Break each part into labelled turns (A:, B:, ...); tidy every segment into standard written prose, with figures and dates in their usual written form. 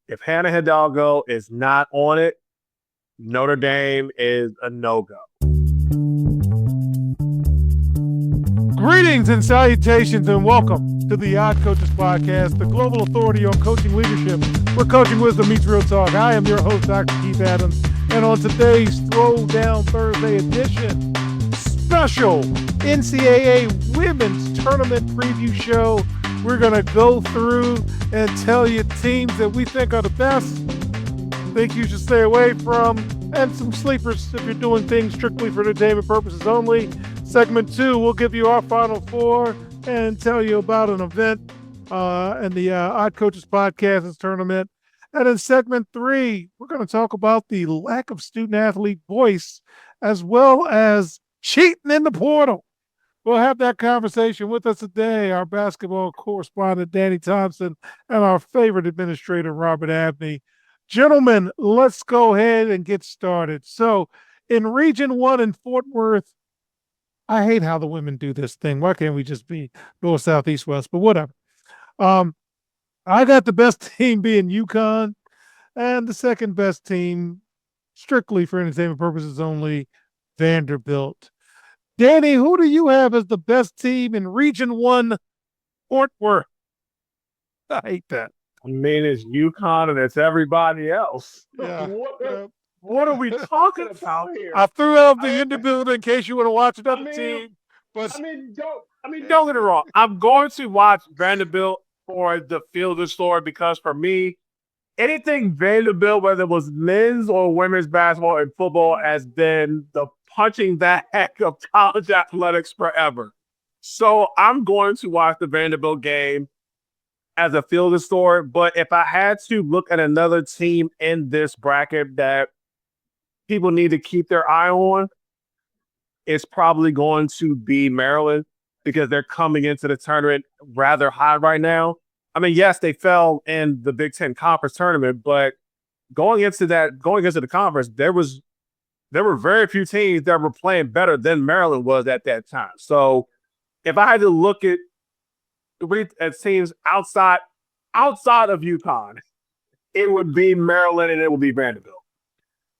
A: If Hannah Hidalgo is not on it, Notre Dame is a no-go.
B: Greetings and salutations and welcome to the Odd Coaches Podcast, the global authority on coaching leadership, where coaching wisdom meets real talk. I am your host, Dr. Keith Adams, and on today's Throwdown Thursday edition, special NCAA Women's Tournament Preview Show, we're going to go through and tell you teams that we think are the best, think you should stay away from, and some sleepers if you're doing things strictly for entertainment purposes only. Segment 2, we'll give you our Final Four and tell you about an event in the Odd Coaches Podcast tournament. And in segment 3, we're going to talk about the lack of student-athlete voice as well as cheating in the portal. We'll have that conversation with us today, our basketball correspondent, Danny Thompson, and our favorite administrator, Robert Abney. Gentlemen, let's go ahead and get started. So in Region 1 in Fort Worth, I hate how the women do this thing. Why can't we just be north, south, east, west? But whatever. I got the best team being UConn, and the second best team, strictly for entertainment purposes only, Vanderbilt. Danny, who do you have as the best team in Region 1 Fort Worth? I hate that.
A: I mean, it's UConn and it's everybody else.
B: Yeah.
A: What are we talking about here?
B: I threw out the in the building in case you want to watch another team. But
A: don't get me wrong. I'm going to watch Vanderbilt for the field of story because for me, anything Vanderbilt, whether it was men's or women's basketball and football, has been the punching the heck of college athletics forever. So I'm going to watch the Vanderbilt game as a field of story. But if I had to look at another team in this bracket that people need to keep their eye on, it's probably going to be Maryland because they're coming into the tournament rather high right now. I mean, yes, they fell in the Big Ten Conference tournament, but going into the conference, there were very few teams that were playing better than Maryland was at that time. So if I had to look at teams outside of UConn, it would be Maryland and it would be Vanderbilt.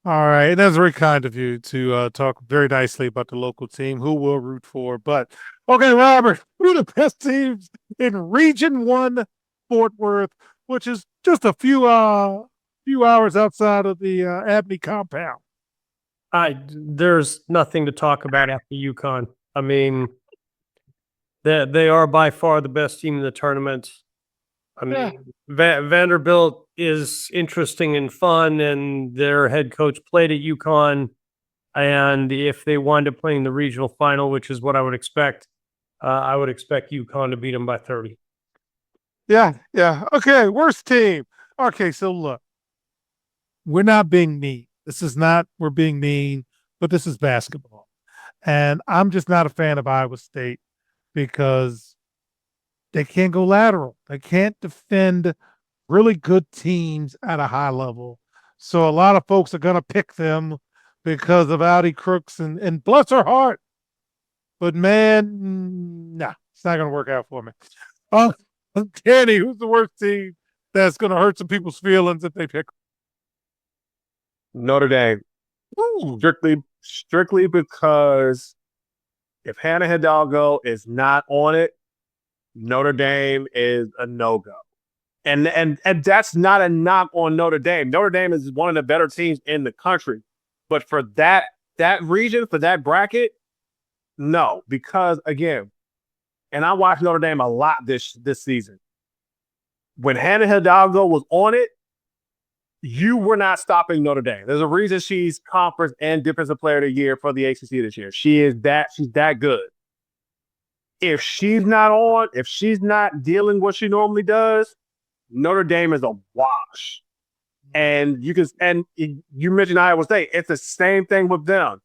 B: all right, that's very kind of you to talk very nicely about the local team, who we'll root for. But, okay, Robert, who are the best teams in Region 1 Fort Worth, which is just a few hours outside of the Abney compound?
C: There's nothing to talk about after UConn. I mean, they are by far the best team in the tournament. I mean, Vanderbilt is interesting and fun, and their head coach played at UConn. And if they wind up playing the regional final, which is what I would expect UConn to beat them by 30.
B: Yeah. Okay, worst team. Okay, so look, we're not being mean. We're being mean, but this is basketball. And I'm just not a fan of Iowa State because they can't go lateral. They can't defend really good teams at a high level. So a lot of folks are going to pick them because of Audi Crooks and bless her heart. But man, it's not going to work out for me. Danny, who's the worst team that's going to hurt some people's feelings if they pick
A: Notre Dame.
B: Ooh.
A: Strictly because if Hannah Hidalgo is not on it, Notre Dame is a no-go. And that's not a knock on Notre Dame. Notre Dame is one of the better teams in the country. But for that region, for that bracket, no. Because, again, and I watched Notre Dame a lot this season. When Hannah Hidalgo was on it, you were not stopping Notre Dame. There's a reason she's conference and defensive player of the year for the ACC this year. She's that good. If she's not on, if she's not dealing what she normally does, Notre Dame is a wash. And you mentioned Iowa State. It's the same thing with them.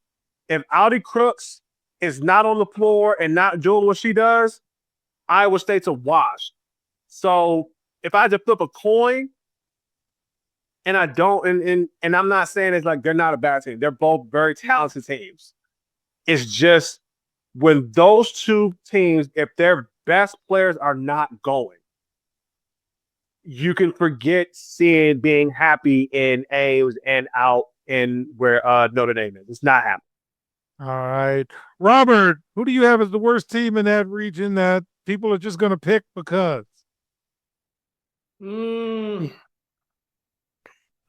A: If Audi Crooks is not on the floor and not doing what she does, Iowa State's a wash. So if I had to flip a coin, and I don't, and I'm not saying it's like they're not a bad team. They're both very talented teams. It's just when those two teams, if their best players are not going, you can forget being happy in Ames and out in where Notre Dame is. It's not happening.
B: All right. Robert, who do you have as the worst team in that region that people are just going to pick because?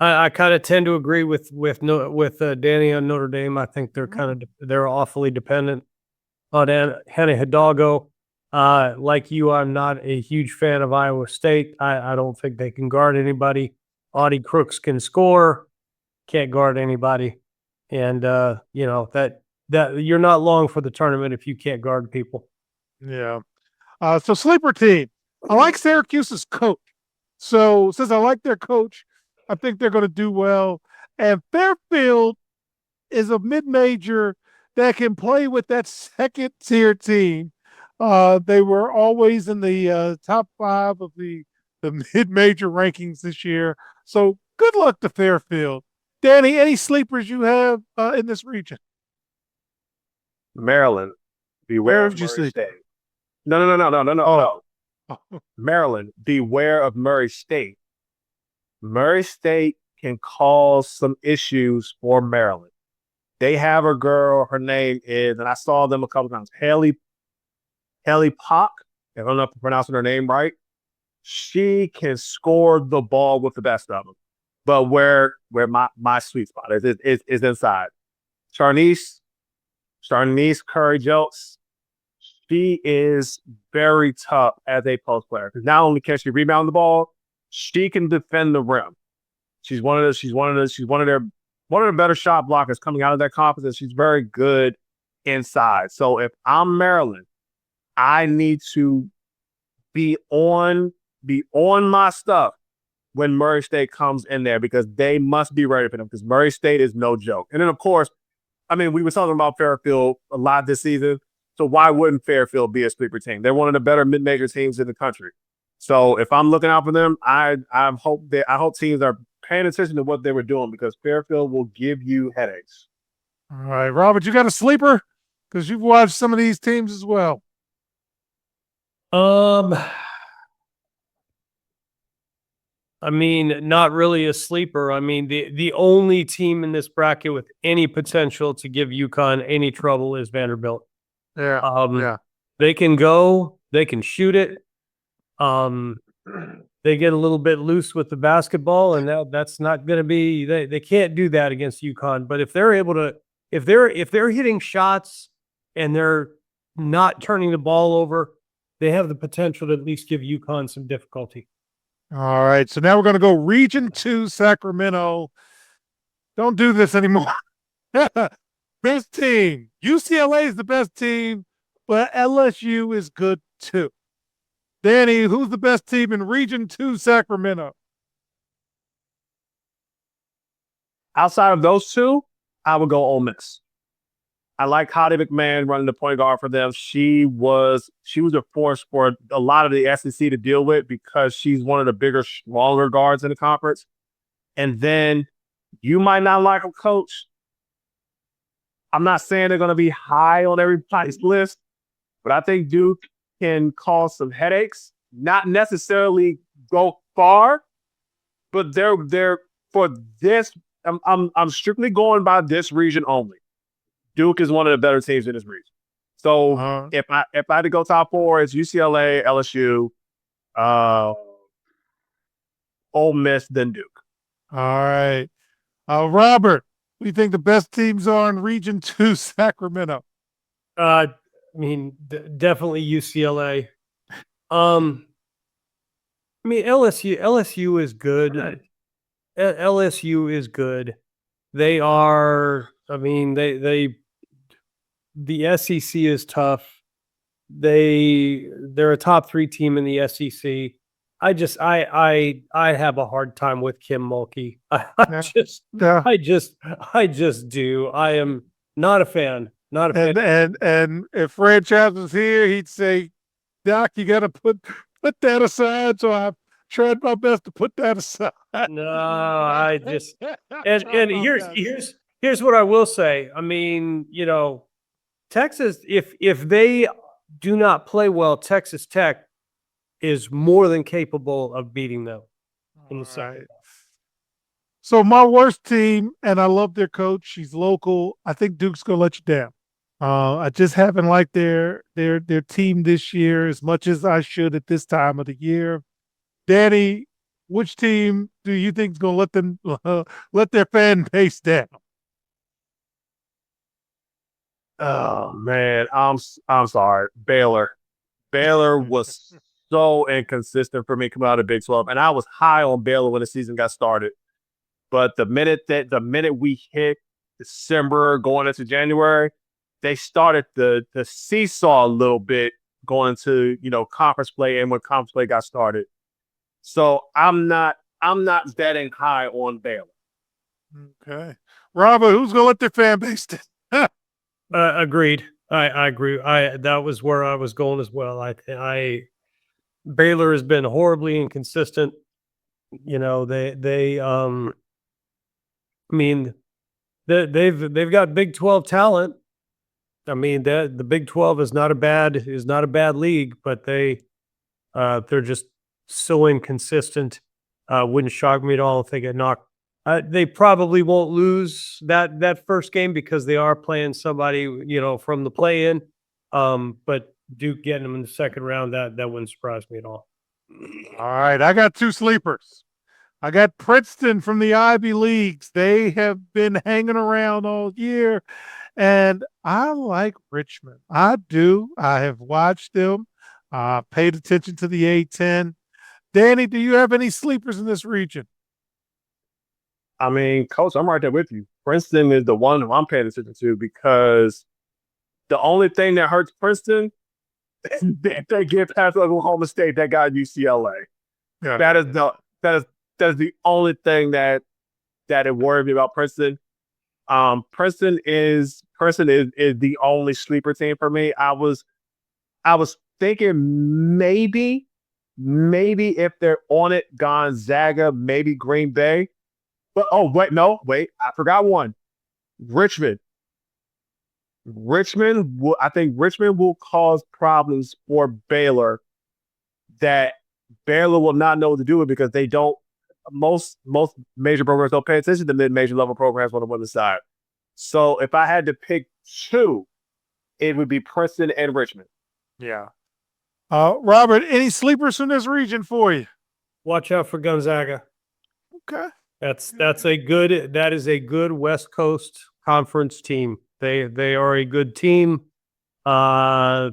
C: I kind of tend to agree with Danny on Notre Dame. I think they're awfully dependent on Hannah Hidalgo. Like you, I'm not a huge fan of Iowa State. I don't think they can guard anybody. Audie Crooks can score, can't guard anybody, and that you're not long for the tournament if you can't guard people.
B: Yeah. So sleeper team. I like Syracuse's coach. So since I like their coach, I think they're going to do well. And Fairfield is a mid-major that can play with that second-tier team. They were always in the top 5 of the mid-major rankings this year. So good luck to Fairfield. Danny, any sleepers you have in this region?
A: Maryland, beware of Murray State. No. Maryland, beware of Murray State. Murray State can cause some issues for Maryland. They have a girl, her name is, and I saw them a couple times, Haley Pock. I don't know if I'm pronouncing her name right. She can score the ball with the best of them. But where my sweet spot is inside. Charnice Curry-Jokes, she is very tough as a post player. Because not only can she rebound the ball, she can defend the rim. She's one of their better shot blockers coming out of that conference, and she's very good inside. So if I'm Maryland, I need to be on my stuff when Murray State comes in there because they must be ready for them because Murray State is no joke. And then, of course, I mean, we were talking about Fairfield a lot this season. So why wouldn't Fairfield be a sleeper team? They're one of the better mid-major teams in the country. So if I'm looking out for them, I hope teams are paying attention to what they were doing because Fairfield will give you headaches.
B: All right, Robert, you got a sleeper? Because you've watched some of these teams as well.
C: I mean, not really a sleeper. I mean, the only team in this bracket with any potential to give UConn any trouble is Vanderbilt.
B: Yeah.
C: They can go, they can shoot it. They get a little bit loose with the basketball, and that's not going to be. They can't do that against UConn. But if they're able to, if they're hitting shots and they're not turning the ball over, they have the potential to at least give UConn some difficulty.
B: All right, so now we're going to go Region 2, Sacramento. Don't do this anymore. Best team. UCLA is the best team, but LSU is good too. Danny, who's the best team in Region 2, Sacramento?
A: Outside of those two, I would go Ole Miss. I like Hottie McMahon running the point guard for them. She was a force for a lot of the SEC to deal with because she's one of the bigger, stronger guards in the conference. And then you might not like them, coach. I'm not saying they're going to be high on everybody's list, but I think Duke can cause some headaches. Not necessarily go far, but they're for this. I'm strictly going by this region only. Duke is one of the better teams in this region. So if I had to go top 4, it's UCLA, LSU, Ole Miss, then Duke.
B: All right. Robert, what do you think the best teams are in Region 2, Sacramento?
C: I mean, definitely UCLA. I mean, LSU is good. LSU is good. They are. I mean, the SEC is tough. They're a top 3 team in the SEC. I have a hard time with Kim Mulkey. I just do. I am not a fan. Not a fan.
B: And if Franchise was here, he'd say, Doc, you got to put that aside. So I've tried my best to put that aside.
C: No, I just and here's what I will say. I mean, you know, Texas, if they do not play well, Texas Tech is more than capable of beating them in the second.
B: Right. So my worst team, and I love their coach. She's local. I think Duke's gonna let you down. I just haven't liked their team this year as much as I should at this time of the year. Danny, which team do you think is gonna let them let their fan base down?
A: Oh man, I'm sorry, Baylor. Baylor was so inconsistent for me coming out of Big 12, and I was high on Baylor when the season got started. But the minute we hit December going into January, they started the seesaw a little bit going into conference play, and when conference play got started. So I'm not betting high on Baylor.
B: Okay, Robert, who's gonna let their fan base down?
C: Agreed. I agree. That was where I was going as well. I Baylor has been horribly inconsistent. I mean, they've got Big 12 talent. I mean, the Big 12 is not a bad league, but they're just so inconsistent. Wouldn't shock me at all if they get knocked. They probably won't lose that first game because they are playing somebody from the play-in. But Duke getting them in the second round, that wouldn't surprise me at all.
B: All right, I got two sleepers. I got Princeton from the Ivy Leagues. They have been hanging around all year, and I like Richmond. I do. I have watched them, paid attention to the A-10. Danny, do you have any sleepers in this region?
A: I mean, Coach, I'm right there with you. Princeton is the one who I'm paying attention to because the only thing that hurts Princeton is if they get past Oklahoma State, that got UCLA.
B: Yeah.
A: That is the only thing that it worried me about Princeton. Princeton is the only sleeper team for me. I was thinking maybe if they're on it, Gonzaga, maybe Green Bay. But I forgot one. Richmond. I think Richmond will cause problems for Baylor that Baylor will not know what to do with because they don't. Most major programs don't pay attention to mid-major level programs on the women's side. So if I had to pick two, it would be Princeton and Richmond.
B: Yeah. Robert, any sleepers from this region for you?
C: Watch out for Gonzaga.
B: Okay.
C: That is a good West Coast Conference team. They are a good team. I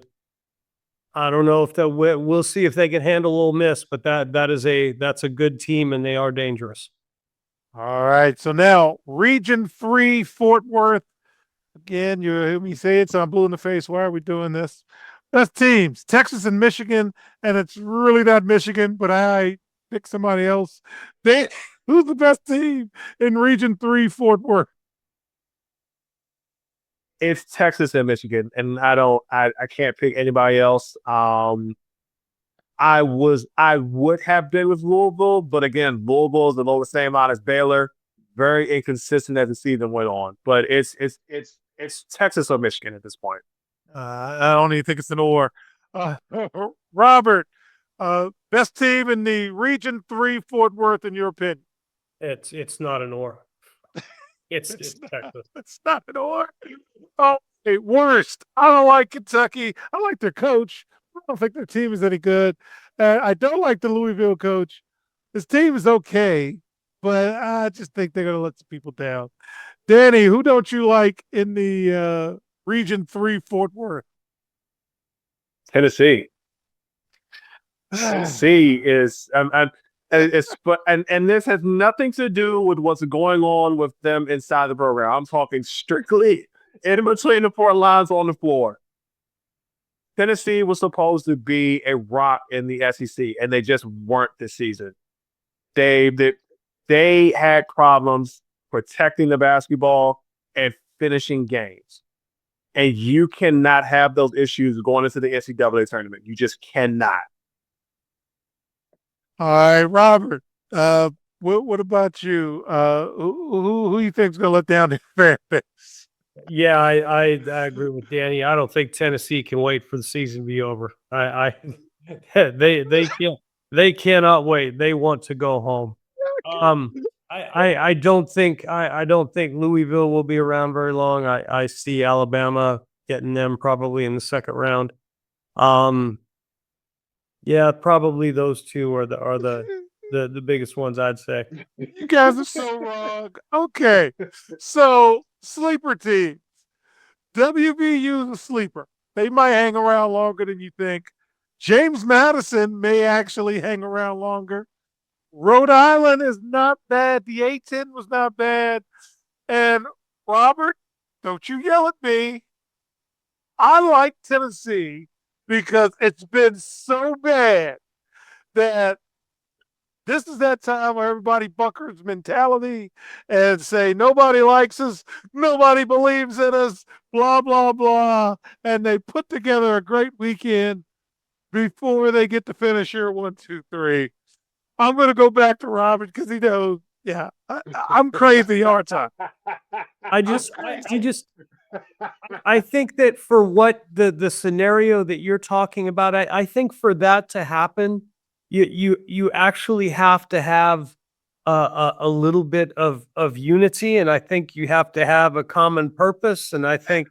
C: don't know if we'll see if they can handle Ole Miss, but that's a good team and they are dangerous.
B: All right. So now Region 3, Fort Worth. Again, you hear me say it, so I'm blue in the face. Why are we doing this? Best teams, Texas and Michigan, and it's really not Michigan, but I pick somebody else. Who's the best team in Region 3, Fort Worth?
A: It's Texas and Michigan, and I can't pick anybody else. I would have been with Louisville, but again, Louisville is the same amount as Baylor. Very inconsistent as the season went on, but it's Texas or Michigan at this point.
B: I don't even think it's an or. Robert, best team in the Region 3, Fort Worth, in your opinion?
C: It's not an or. It's Texas.
B: It's not an or. Oh, hey, worst. I don't like Kentucky. I like their coach. I don't think their team is any good. I don't like the Louisville coach. His team is okay, but I just think they're going to let some people down. Danny, who don't you like in the Region 3, Fort Worth?
A: Tennessee. Tennessee is and this has nothing to do with what's going on with them inside the program. I'm talking strictly in between the four lines on the floor. Tennessee was supposed to be a rock in the SEC, and they just weren't this season. They had problems protecting the basketball and finishing games. And you cannot have those issues going into the NCAA tournament. You just cannot.
B: All right, Robert. What about you? Who you think is going to let down the fan base?
C: Yeah, I agree with Danny. I don't think Tennessee can wait for the season to be over. they cannot wait. They want to go home. I don't think Louisville will be around very long. I see Alabama getting them probably in the second round. Yeah, probably those two are the biggest ones, I'd say.
B: You guys are so wrong. Okay. So, sleeper teams. WVU is a sleeper. They might hang around longer than you think. James Madison may actually hang around longer. Rhode Island is not bad. The A-10 was not bad. And Robert, don't you yell at me. I like Tennessee because it's been so bad that this is that time where everybody bunkers mentality and say, nobody likes us, nobody believes in us, blah, blah, blah. And they put together a great weekend before they get the finisher 1, 2, 3. I'm going to go back to Robert because he knows, yeah, I'm crazy, aren't I?
C: I think that for what the scenario that you're talking about, I think for that to happen, you actually have to have a little bit of unity, and I think you have to have a common purpose, and I think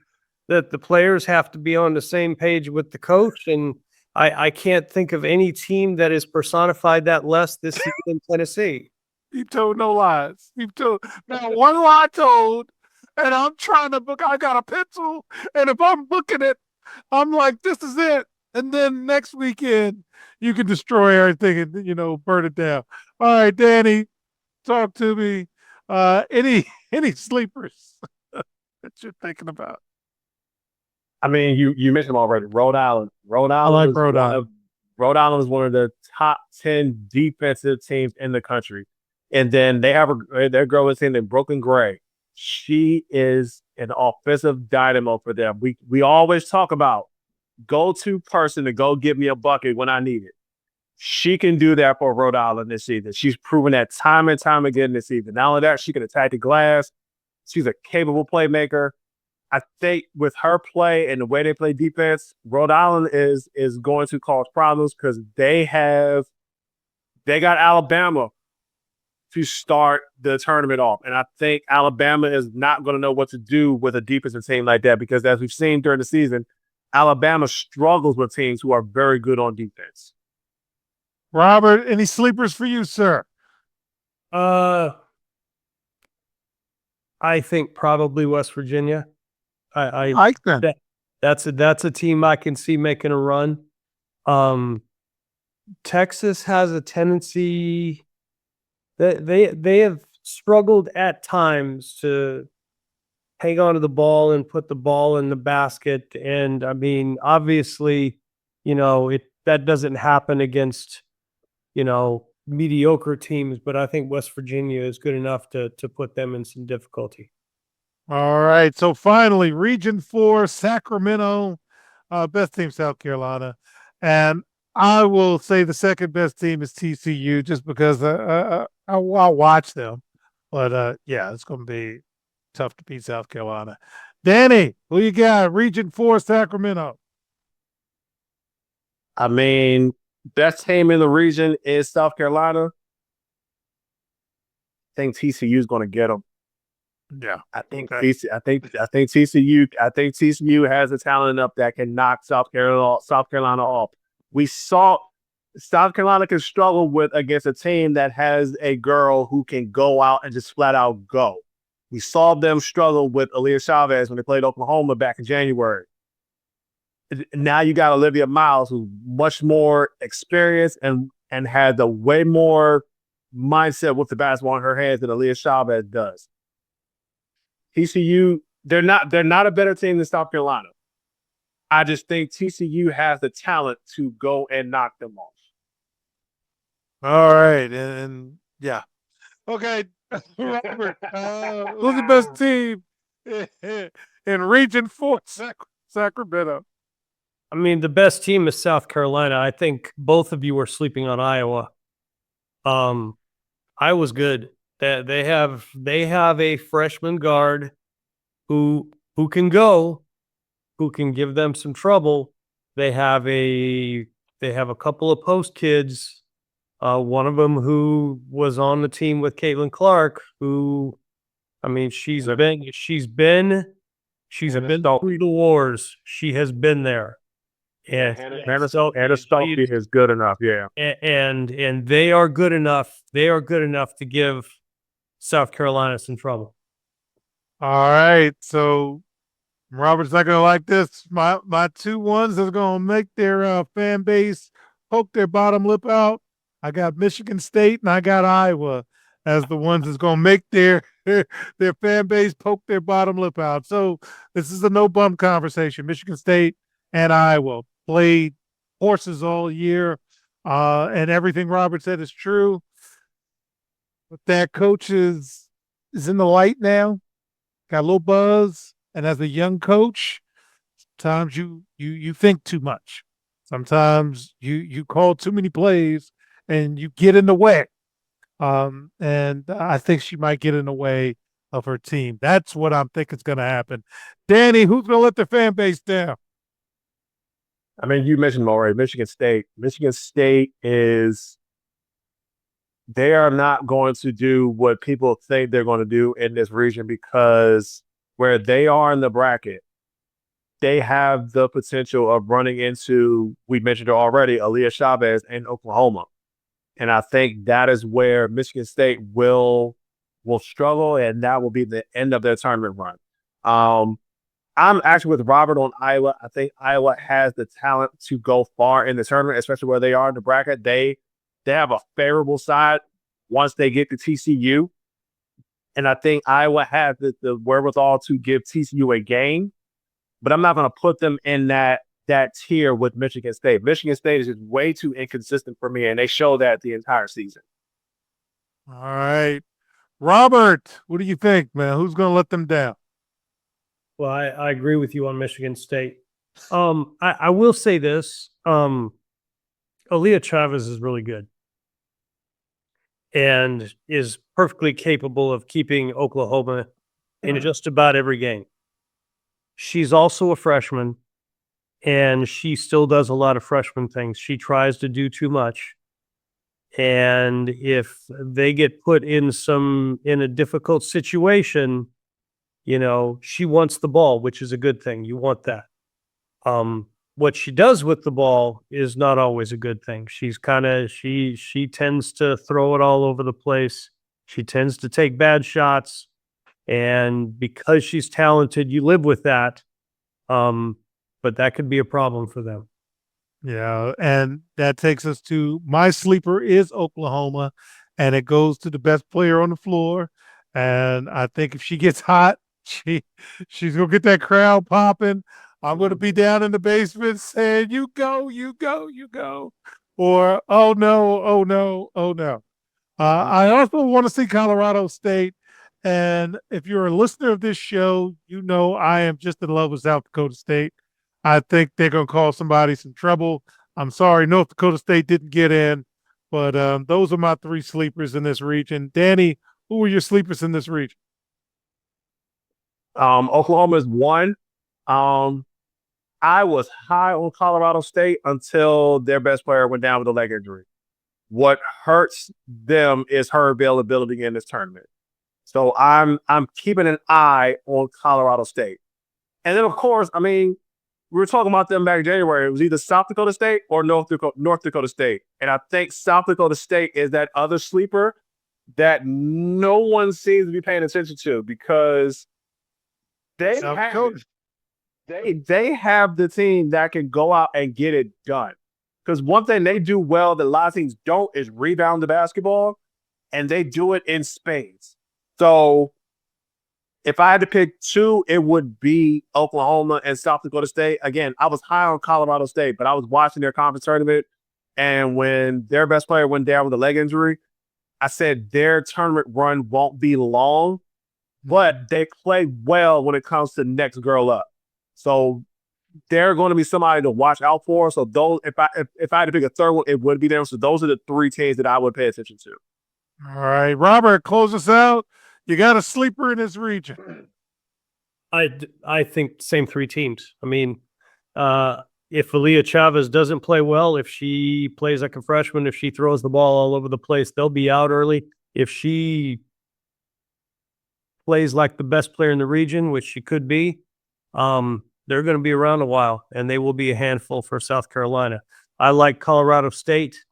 C: that the players have to be on the same page with the coach, and I can't think of any team that has personified that less this season in Tennessee.
B: You told no lies. You told now one lie told, and I'm trying to book. I got a pencil, and if I'm booking it, I'm like, this is it. And then next weekend, you can destroy everything and burn it down. All right, Danny, talk to me. Any sleepers that you're thinking about?
A: I mean, you mentioned them already. Rhode Island.
B: Rhode Island.
A: Rhode Island is one of the top 10 defensive teams in the country. And then they have their girl is named Broken Gray. She is an offensive dynamo for them. We always talk about go-to person to go get me a bucket when I need it. She can do that for Rhode Island this season. She's proven that time and time again this season. Not only that, she can attack the glass. She's a capable playmaker. I think with her play and the way they play defense, Rhode Island is going to cause problems because they got Alabama to start the tournament off. And I think Alabama is not going to know what to do with a defensive team like that because as we've seen during the season, Alabama struggles with teams who are very good on defense.
B: Robert, any sleepers for you, sir?
C: I think probably West Virginia. I
B: like them.
C: That's a team I can see making a run. Texas has a tendency that they have struggled at times to hang on to the ball and put the ball in the basket. And I mean, obviously, that doesn't happen against, mediocre teams, but I think West Virginia is good enough to put them in some difficulty.
B: All right. So finally, Region 4, Sacramento, best team, South Carolina. And I will say the second best team is TCU just because I'll watch them. But, yeah, it's going to be tough to beat South Carolina. Danny, who you got? Region 4, Sacramento.
A: I mean, best team in the region is South Carolina. I think TCU is going to get them.
B: Yeah,
A: I think TCU has a talent enough that can knock South Carolina off. We saw South Carolina can struggle against a team that has a girl who can go out and just flat out go. We saw them struggle with Aaliyah Chavez when they played Oklahoma back in January. Now you got Olivia Miles, who's much more experienced and has a way more mindset with the basketball in her hands than Aaliyah Chavez does. TCU, they're not a better team than South Carolina. I just think TCU has the talent to go and knock them off.
B: All right, and yeah, okay, Robert, who's the best team in Region 4, Sacramento?
C: I mean, the best team is South Carolina. I think both of you are sleeping on Iowa. Iowa's good. They have a freshman guard who can go, who can give them some trouble. They have a They have a couple of post kids. One of them who was on the team with Caitlin Clark, who, I mean, she's been through the wars. She has been there. And
A: Hannah Stumpy is good enough. Yeah.
C: and they are good enough. They are good enough to give South Carolina some trouble.
B: All right. So Robert's not gonna like this. My two ones that's gonna make their fan base poke their bottom lip out. I got Michigan State and I got Iowa as the ones that's gonna make their fan base poke their bottom lip out. So this is a no bum conversation. Michigan State and Iowa played horses all year, and everything Robert said is true. But that coach is in the light now. Got a little buzz. And as a young coach, sometimes you think too much. Sometimes you call too many plays and you get in the way. And I think she might get in the way of her team. That's what I'm thinking is going to happen. Danny, who's going to let their fan base down?
A: I mean, you mentioned them already. Michigan State. Michigan State they are not going to do what people think they're going to do in this region because where they are in the bracket, they have the potential of running into, we mentioned it already, Aaliyah Chavez in Oklahoma. And I think that is where Michigan State will struggle, and that will be the end of their tournament run. I'm actually with Robert on Iowa. I think Iowa has the talent to go far in the tournament, especially where they are in the bracket. They have a favorable side once they get to TCU. And I think Iowa has the wherewithal to give TCU a game. But I'm not going to put them in that tier with Michigan State. Michigan State is just way too inconsistent for me, and they show that the entire season.
B: All right. Robert, what do you think, man? Who's going to let them down?
C: Well, I agree with you on Michigan State. I will say this. Aaliyah Chavez is really good and is perfectly capable of keeping Oklahoma in just about every game. She's also a freshman, and she still does a lot of freshman things. She tries to do too much. And if they get put in a difficult situation, she wants the ball, which is a good thing. You want that. What she does with the ball is not always a good thing. She's she tends to throw it all over the place. She tends to take bad shots. And because she's talented, you live with that. But that could be a problem for them.
B: Yeah, and that takes us to my sleeper is Oklahoma, and it goes to the best player on the floor. And I think if she gets hot, she's gonna get that crowd popping. I'm gonna be down in the basement saying, "You go, you go, you go," or "Oh no, oh no, oh no." I also want to see Colorado State. And if you're a listener of this show, you know I am just in love with South Dakota State. I think they're going to cause somebody some trouble. I'm sorry, North Dakota State didn't get in, but those are my three sleepers in this region. Danny, who are your sleepers in this region?
A: Oklahoma is one. I was high on Colorado State until their best player went down with a leg injury. What hurts them is her availability in this tournament. So I'm keeping an eye on Colorado State. And then, of course, I mean, we were talking about them back in January. It was either South Dakota State or North Dakota State. And I think South Dakota State is that other sleeper that no one seems to be paying attention to because they have the team that can go out and get it done. Because one thing they do well that a lot of teams don't is rebound the basketball, and they do it in spades. So if I had to pick two, it would be Oklahoma and South Dakota State. Again, I was high on Colorado State, but I was watching their conference tournament, and when their best player went down with a leg injury, I said their tournament run won't be long, but they play well when it comes to next girl up. So they're going to be somebody to watch out for. So those, if I had to pick a third one, it would be them. So those are the three teams that I would pay attention to.
B: All right, Robert, close us out. You got a sleeper in this region.
C: I think same three teams. I mean, if Aaliyah Chavez doesn't play well, if she plays like a freshman, if she throws the ball all over the place, they'll be out early. If she plays like the best player in the region, which she could be, they're going to be around a while, and they will be a handful for South Carolina. I like Colorado State.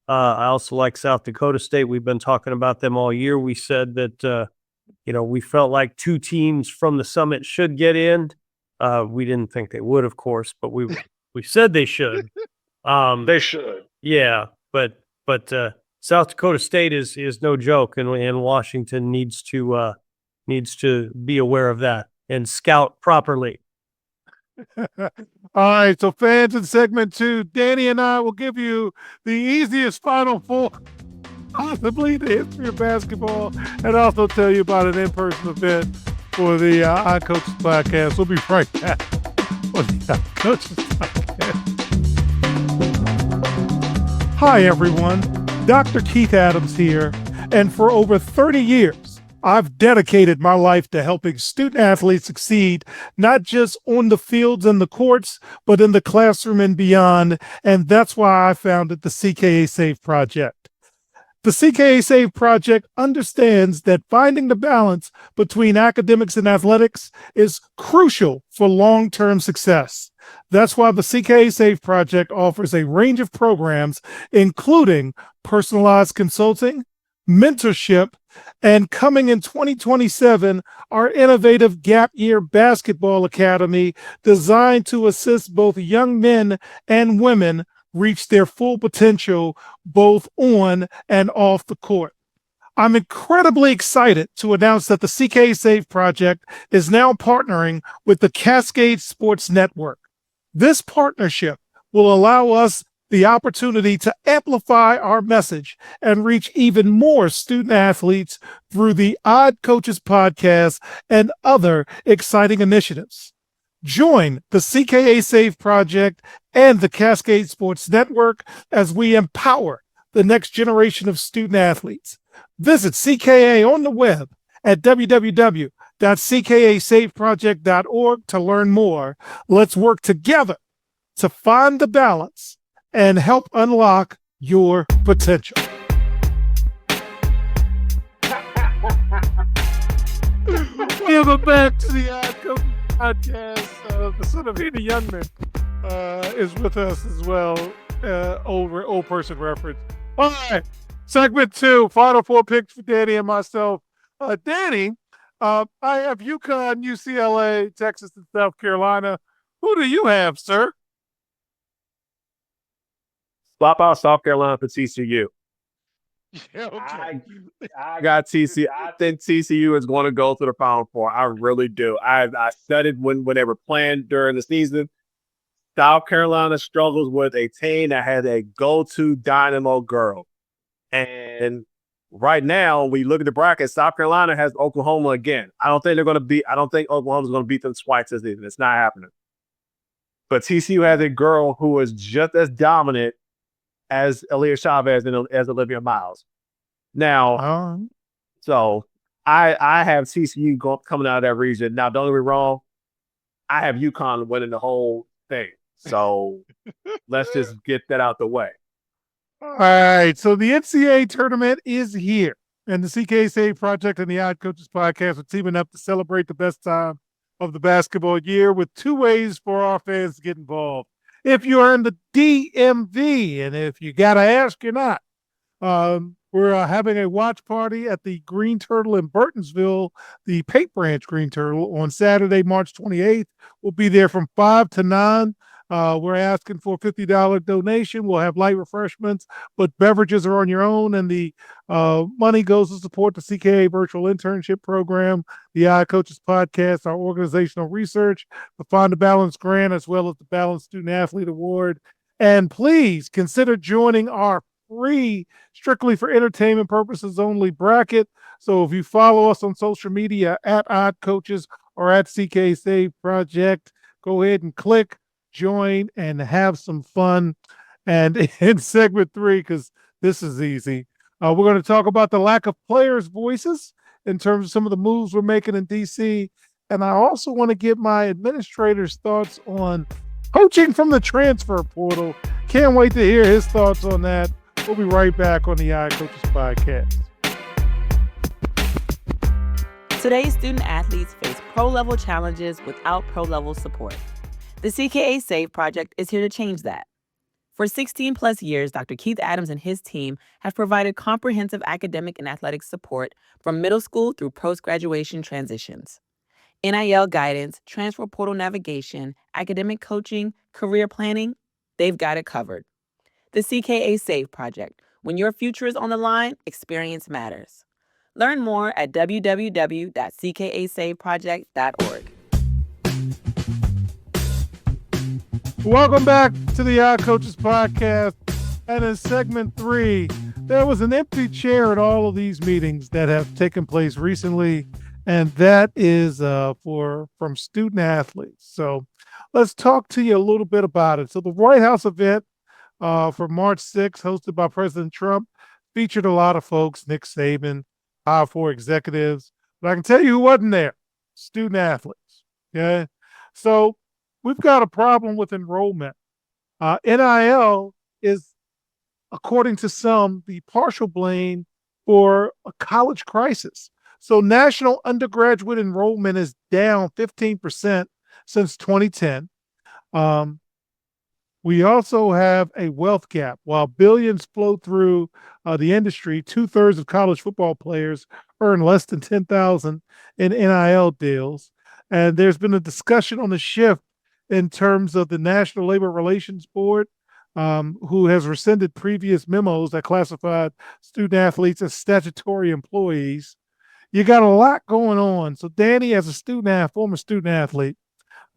C: I also like South Dakota State. We've been talking about them all year. We said that, we felt like 2 teams from the Summit should get in. We didn't think they would, of course, but we said they should.
A: They should.
C: Yeah, but South Dakota State is no joke, and Washington needs to be aware of that and scout properly.
B: All right, so fans in segment 2, Danny and I will give you the easiest Final Four possibly in the history of basketball, and also tell you about an in-person event for the Odd Coaches podcast. We'll be right back on the Odd Coaches podcast. Hi, everyone. Dr. Keith Adams here, and for over 30 years, I've dedicated my life to helping student athletes succeed, not just on the fields and the courts, but in the classroom and beyond. And that's why I founded the CKA Save Project. The CKA Save Project understands that finding the balance between academics and athletics is crucial for long-term success. That's why the CKA Save Project offers a range of programs, including personalized consulting, mentorship, and coming in 2027, our innovative Gap Year Basketball Academy designed to assist both young men and women reach their full potential both on and off the court. I'm incredibly excited to announce that the CKA Save Project is now partnering with the Cascade Sports Network. This partnership will allow us the opportunity to amplify our message and reach even more student athletes through the Odd Coaches podcast and other exciting initiatives. Join the CKA Save Project and the Cascade Sports Network as we empower the next generation of student athletes. Visit CKA on the web at www.ckasaveproject.org to learn more. Let's work together to find the balance and help unlock your potential. Welcome back to the Odd Coaches podcast. The son of Hina Youngman is with us as well. Old person reference. All right, segment 2, Final Four picks for Danny and myself. Danny, I have UConn, UCLA, Texas, and South Carolina. Who do you have, sir?
A: Swap out South Carolina for TCU.
B: Yeah, okay.
A: I got TCU. I think TCU is going to go to the Final Four. I really do. I studied when they were playing during the season. South Carolina struggles with a team that has a go-to dynamo girl. And right now, we look at the bracket, South Carolina has Oklahoma again. I don't think Oklahoma's going to beat them twice this season. It's not happening. But TCU has a girl who is just as dominant as Aaliyah Chavez and as Olivia Miles. Now, so I have TCU coming out of that region. Now, don't get me wrong, I have UConn winning the whole thing. So let's just get that out the way.
B: All right, so the NCAA tournament is here, and the CKA Save Project and the Odd Coaches podcast are teaming up to celebrate the best time of the basketball year with 2 ways for our fans to get involved. If you're in the DMV, and if you got to ask, you're not, we're having a watch party at the Green Turtle in Burtonsville, the Paint Branch Green Turtle, on Saturday, March 28th. We'll be there from 5 to 9. We're asking for a $50 donation. We'll have light refreshments, but beverages are on your own, and the money goes to support the CKA virtual internship program, the Odd Coaches podcast, our organizational research, the Find the Balance grant, as well as the Balanced Student Athlete Award. And please consider joining our free, strictly for entertainment purposes only bracket. So if you follow us on social media at Odd Coaches or at CKA Save Project, go ahead and click, join, and have some fun. And in segment 3, because this is easy, we're going to talk about the lack of players' voices in terms of some of the moves we're making in DC. And I also want to give my administrators' thoughts on Coaching from the transfer portal. Can't wait to hear his thoughts on that. We'll be right back on the iCoaches Podcast.
D: Today's student athletes face pro-level challenges without pro-level support. The CKA SAVE project is here to change that. For 16 plus years, Dr. Keith Adams and his team have provided comprehensive academic and athletic support from middle school through post-graduation transitions. NIL guidance, transfer portal navigation, academic coaching, career planning, they've got it covered. The CKA SAVE project. When your future is on the line, experience matters. Learn more at www.ckasaveproject.org.
B: Welcome back to the iCoaches Podcast. And in segment 3, there was an empty chair at all of these meetings that have taken place recently, and that is from student athletes. So let's talk to you a little bit about it. So the White House event for March 6th, hosted by President Trump, featured a lot of folks, Nick Saban, Power 4 executives. But I can tell you who wasn't there, student athletes. Okay, so we've got a problem with enrollment. NIL is, according to some, the partial blame for a college crisis. So national undergraduate enrollment is down 15% since 2010. We also have a wealth gap. While billions flow through the industry, 2/3 of college football players earn less than $10,000 in NIL deals. And there's been a discussion on the shift in terms of the National Labor Relations Board, who has rescinded previous memos that classified student athletes as statutory employees. You got a lot going on. So Danny, as a former student athlete,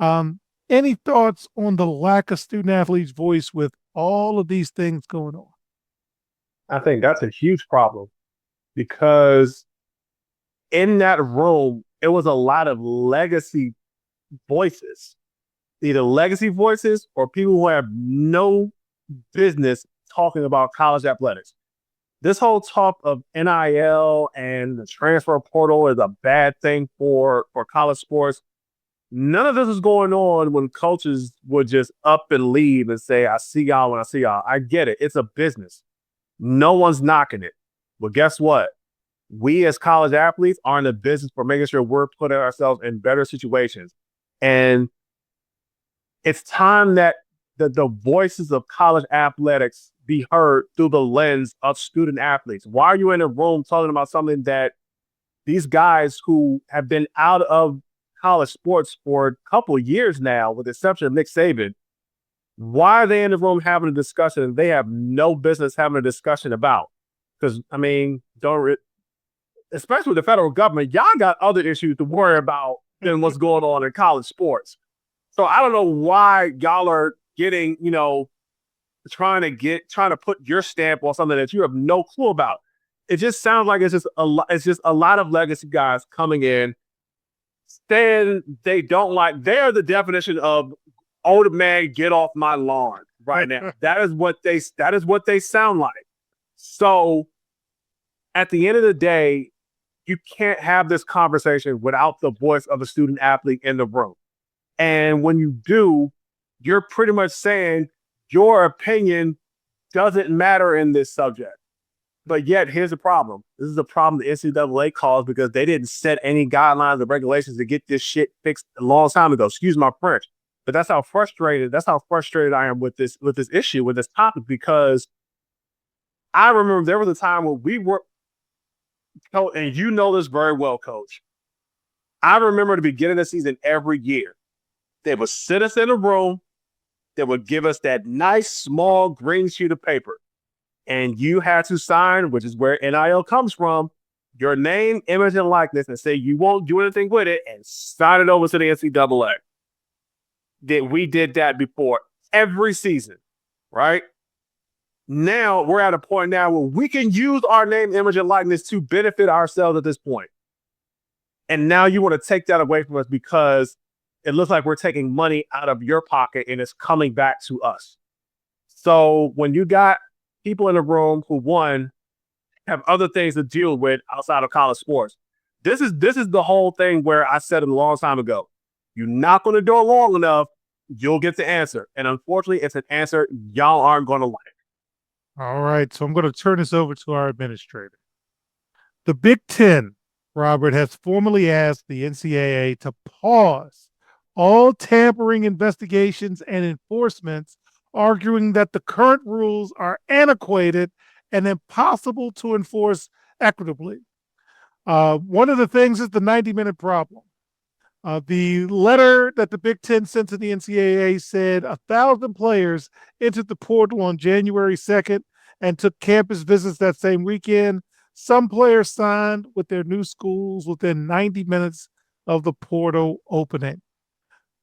B: any thoughts on the lack of student athletes' voice with all of these things going on?
A: I think that's a huge problem because in that room, it was a lot of legacy voices, either legacy voices or people who have no business talking about college athletics. This whole talk of NIL and the transfer portal is a bad thing for college sports. None of this is going on when coaches would just up and leave and say, I see y'all when I see y'all. I get it. It's a business. No one's knocking it. But guess what? We as college athletes are in the business for making sure we're putting ourselves in better situations. And it's time that the voices of college athletics be heard through the lens of student athletes. Why are you in a room talking about something that these guys who have been out of college sports for a couple of years now, with the exception of Nick Saban, why are they in the room having a discussion and they have no business having a discussion about? Because, I mean, especially with the federal government, y'all got other issues to worry about than what's going on in college sports. So I don't know why y'all are getting, trying to put your stamp on something that you have no clue about. It just sounds like it's just a lot of legacy guys coming in saying they are the definition of old man, get off my lawn right now. That is what they sound like. So at the end of the day, you can't have this conversation without the voice of a student athlete in the room. And when you do, you're pretty much saying your opinion doesn't matter in this subject. But yet, here's the problem. This is a problem the NCAA caused because they didn't set any guidelines or regulations to get this shit fixed a long time ago. Excuse my French. But that's how frustrated I am with this issue, with this topic, because I remember there was a time when we were, and you know this very well, Coach. I remember the beginning of the season every year. They would sit us in a room. They would give us that nice, small green sheet of paper. And you had to sign, which is where NIL comes from, your name, image, and likeness, and say you won't do anything with it, and sign it over to the NCAA. We did that before every season, right? Now we're at a point now where we can use our name, image, and likeness to benefit ourselves at this point. And now you want to take that away from us because it looks like we're taking money out of your pocket and it's coming back to us. So when you got people in the room who, one, have other things to deal with outside of college sports, this is the whole thing where I said it a long time ago. You knock on the door long enough, you'll get the answer. And unfortunately, it's an answer y'all aren't going to like.
B: All right, so I'm going to turn this over to our administrator. The Big Ten, Robert, has formally asked the NCAA to pause all tampering investigations and enforcements, arguing that the current rules are antiquated and impossible to enforce equitably. One of the things is the 90-minute problem. The letter that the Big Ten sent to the NCAA said 1,000 players entered the portal on January 2nd and took campus visits that same weekend. Some players signed with their new schools within 90 minutes of the portal opening.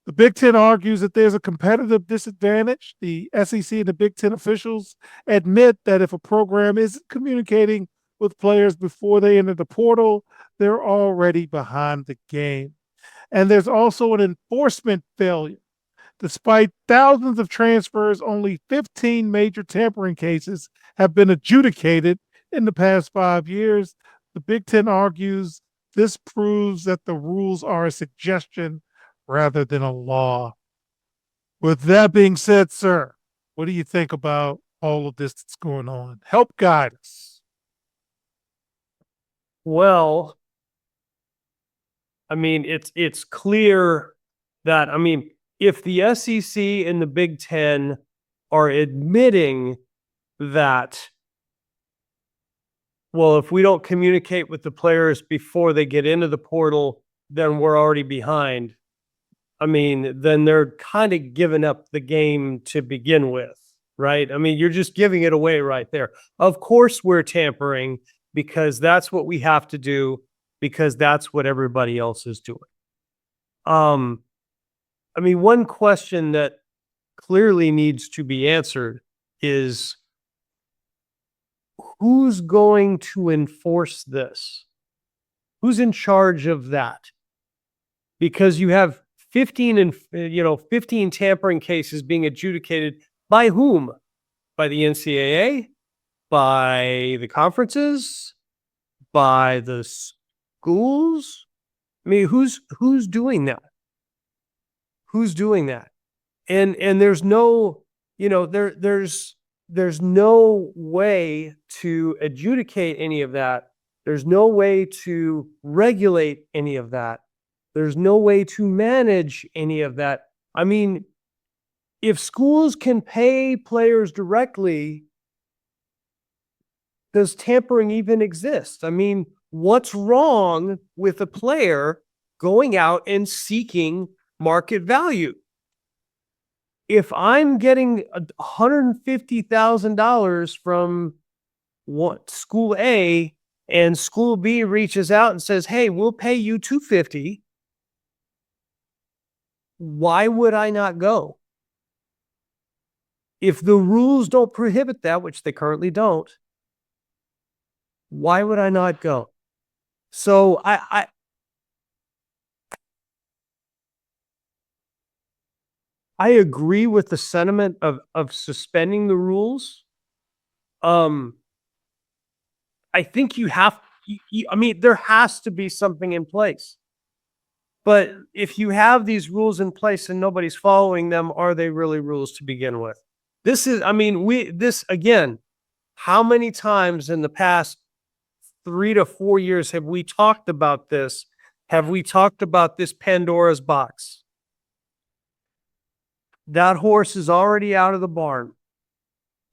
B: The Big Ten argues that there's a competitive disadvantage. The SEC and the Big Ten officials admit that if a program isn't communicating with players before they enter the portal, they're already behind the game. And there's also an enforcement failure. Despite thousands of transfers, only 15 major tampering cases have been adjudicated in the past 5 years. The Big Ten argues this proves that the rules are a suggestion rather than a law. With that being said, sir, what do you think about all of this that's going on? Help guide us.
C: Well, I mean, it's clear that, I mean, if the SEC and the Big Ten are admitting that, well, if we don't communicate with the players before they get into the portal, then we're already behind. I mean, then they're kind of giving up the game to begin with, right? I mean, you're just giving it away right there. Of course we're tampering because that's what we have to do, because that's what everybody else is doing. I mean, one question that clearly needs to be answered is, who's going to enforce this? Who's in charge of that? Because you have 15 tampering cases being adjudicated by whom? By the NCAA? By the conferences? By the schools? I mean, who's doing that? Who's doing that? And there's no, there's no way to adjudicate any of that. There's no way to regulate any of that. There's no way to manage any of that. I mean, if schools can pay players directly, does tampering even exist? I mean, what's wrong with a player going out and seeking market value? If I'm getting $150,000 from school A and school B reaches out and says, "Hey, we'll pay you $250," why would I not go? If the rules don't prohibit that, which they currently don't, why would I not go? So I agree with the sentiment of suspending the rules. I think I mean, there has to be something in place. But if you have these rules in place and nobody's following them, are they really rules to begin with? This is, I mean, again, how many times in the past 3 to 4 years have we talked about this? Have we talked about this Pandora's box? That horse is already out of the barn.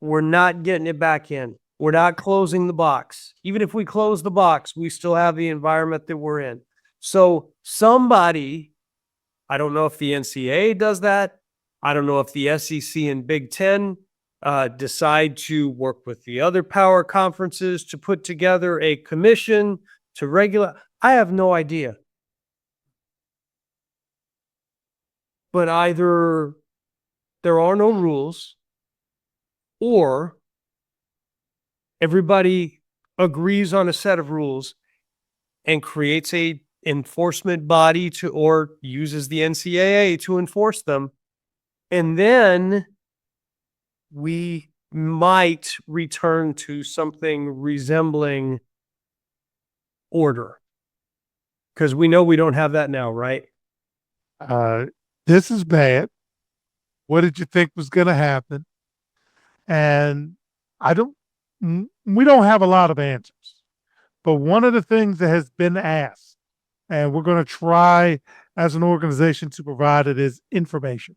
C: We're not getting it back in. We're not closing the box. Even if we close the box, we still have the environment that we're in. So somebody, I don't know if the NCAA does that. I don't know if the SEC and Big Ten decide to work with the other power conferences to put together a commission to regulate. I have no idea. But either there are no rules, or everybody agrees on a set of rules and creates a enforcement body or uses the NCAA to enforce them. And then we might return to something resembling order. Because we know we don't have that now, right?
B: This is bad. What did you think was going to happen? And we don't have a lot of answers. But one of the things that has been asked, and we're going to try as an organization to provide it, is information.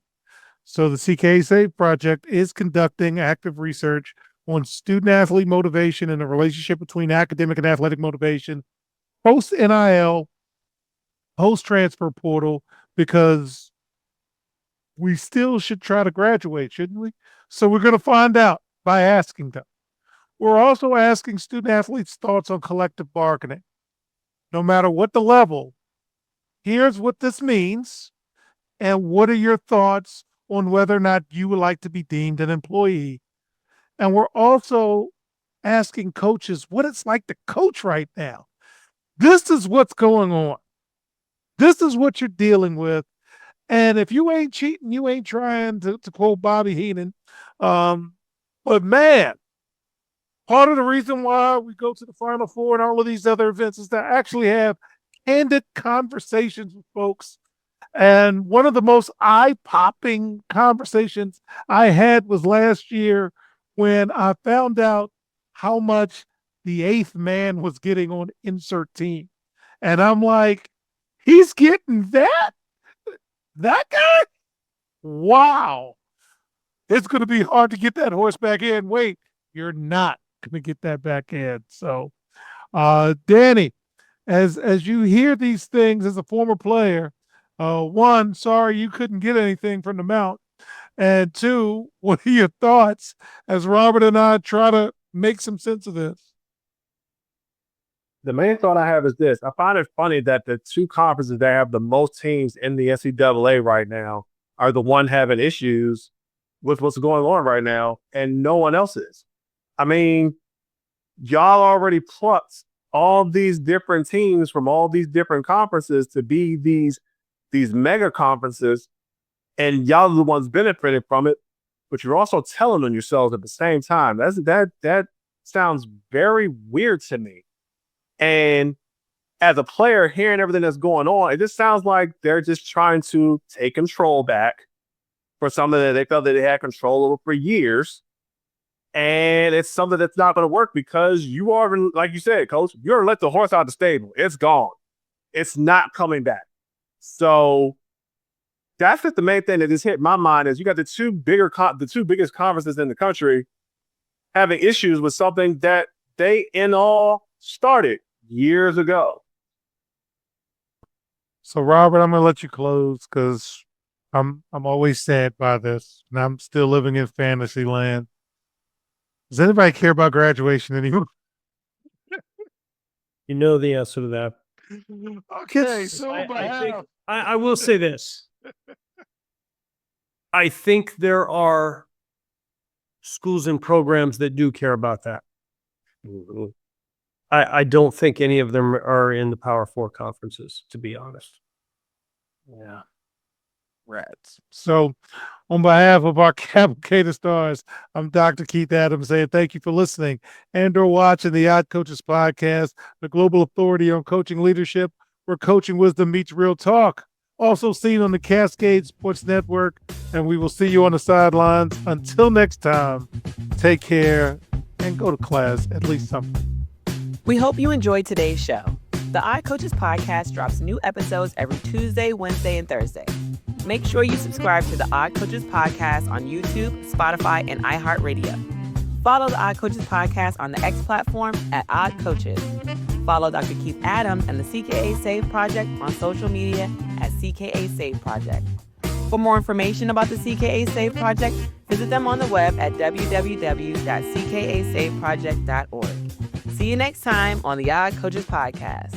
B: So the CKA SAVE Project is conducting active research on student-athlete motivation and the relationship between academic and athletic motivation, post-NIL, post-transfer portal, because we still should try to graduate, shouldn't we? So we're going to find out by asking them. We're also asking student-athletes' thoughts on collective bargaining. No matter what the level, here's what this means, and what are your thoughts on whether or not you would like to be deemed an employee. And we're also asking coaches what it's like to coach right now. This is what's going on. This is what you're dealing with. And if you ain't cheating, you ain't trying, to quote Bobby Heenan. But man, part of the reason why we go to the Final Four and all of these other events is to actually have candid conversations with folks. And one of the most eye-popping conversations I had was last year when I found out how much the eighth man was getting on insert team. And I'm like, he's getting that? That guy? Wow. It's going to be hard to get that horse back in. Wait, you're not going to get that back in. So, Danny, as you hear these things as a former player, one, sorry you couldn't get anything from the Mount. And two, what are your thoughts as Robert and I try to make some sense of this?
A: The main thought I have is this. I find it funny that the two conferences that have the most teams in the NCAA right now are the one having issues with what's going on right now, and no one else is. I mean, y'all already plucked all these different teams from all these different conferences to be these mega conferences, and y'all are the ones benefiting from it, but you're also telling on yourselves at the same time. That sounds very weird to me. And as a player, hearing everything that's going on, it just sounds like they're just trying to take control back for something that they felt that they had control over for years. And it's something that's not going to work because you are, like you said, Coach, you're let the horse out of the stable. It's gone. It's not coming back. So that's just the main thing that just hit my mind is you got the two biggest conferences in the country having issues with something that they in all started years ago.
B: So Robert, I'm going to let you close because I'm always sad by this, and I'm still living in fantasy land. Does anybody care about graduation anymore?
C: You know the answer to that.
B: Okay, so
C: I will say this. I think there are schools and programs that do care about that. I don't think any of them are in the Power Four conferences, to be honest.
A: Yeah. Rats.
B: So on behalf of our Cavalcade Stars, I'm Dr. Keith Adams saying thank you for listening and or watching the Odd Coaches Podcast, the global authority on coaching leadership, where coaching wisdom meets real talk. Also seen on the Cascade Sports Network, and we will see you on the sidelines. Until next time, take care and go to class at least something.
D: We hope you enjoyed today's show. The Odd Coaches Podcast drops new episodes every Tuesday, Wednesday, and Thursday. Make sure you subscribe to the Odd Coaches Podcast on YouTube, Spotify, and iHeartRadio. Follow the Odd Coaches Podcast on the X platform at Odd Coaches. Follow Dr. Keith Adams and the CKA SAVE Project on social media at CKA SAVE Project. For more information about the CKA SAVE Project, visit them on the web at www.ckasaveproject.org. See you next time on the Odd Coaches Podcast.